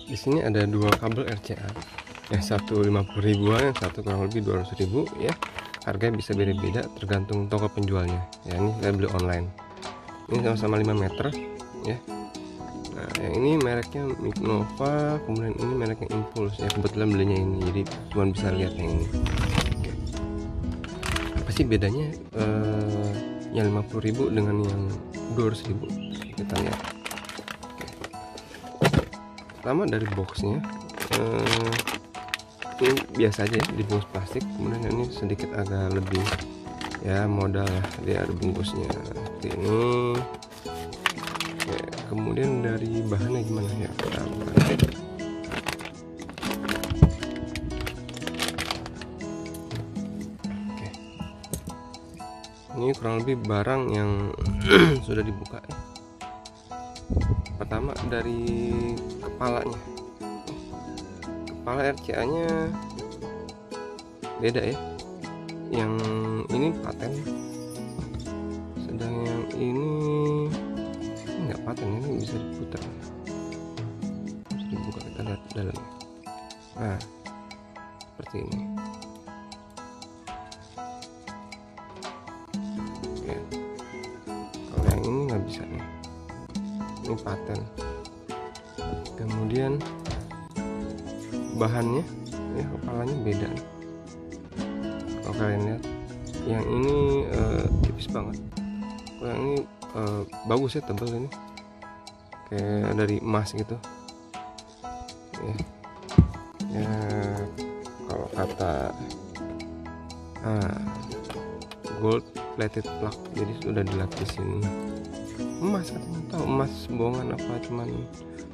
Di sini ada dua kabel RCA, yang satu 50 ribuan, yang satu kurang lebih 200 ribu ya. Harganya bisa beda-beda tergantung toko penjualnya ya. Ini saya beli online, ini sama-sama 5 meter ya. Nah yang ini mereknya Nova, kemudian ini mereknya Impulse ya. Kebetulan belinya ini, jadi cuma bisa lihat yang ini. Oke. Apa sih bedanya yang 50 ribu dengan yang 200 ribu? Kita lihat. Pertama dari boxnya, ini biasa aja ya, dibungkus plastik. Kemudian ini sedikit agak lebih ya modal ya, dia ada bungkusnya seperti ini. Oke, kemudian dari bahannya gimana ya, kita buka. Oke, ini kurang lebih barang yang sudah dibuka ya. Pertama dari kepalanya, kepala RCA nya beda ya, yang ini paten, sedang yang ini nggak paten. Ini bisa diputar, bisa dibuka, kita lihat dalamnya. Nah seperti ini. Oke, kalau yang ini nggak bisa nih, ini paten. Kemudian bahannya ya, kepalanya beda nih. Kalau kalian lihat, yang ini tipis banget, kalau yang ini bagus ya, tebal ini, kayak dari emas gitu ya. Ya kalau kata gold plated plug, jadi sudah dilapisin emas katanya. Tahu emas bohongan apa cuman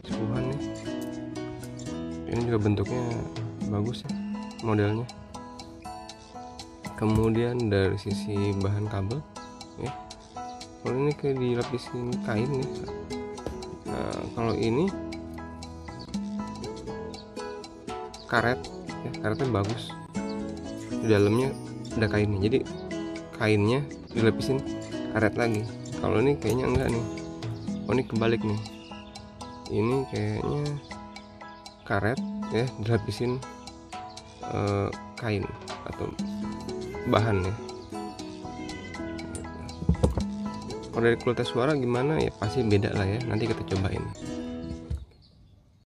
suguhan ya. Ini juga bentuknya bagus ya, modelnya. Kemudian dari sisi bahan kabel ya, kalau ini kayak dilapisin kain ya. Nah kalau ini karet ya, karetnya bagus, di dalamnya ada kainnya, jadi kainnya dilapisin karet lagi. Kalau ini kayaknya enggak nih, oh ini kebalik nih, ini kayaknya karet ya dilapisin kain atau bahan ya. Kalau dari kualitas suara gimana ya, pasti beda lah ya, nanti kita cobain.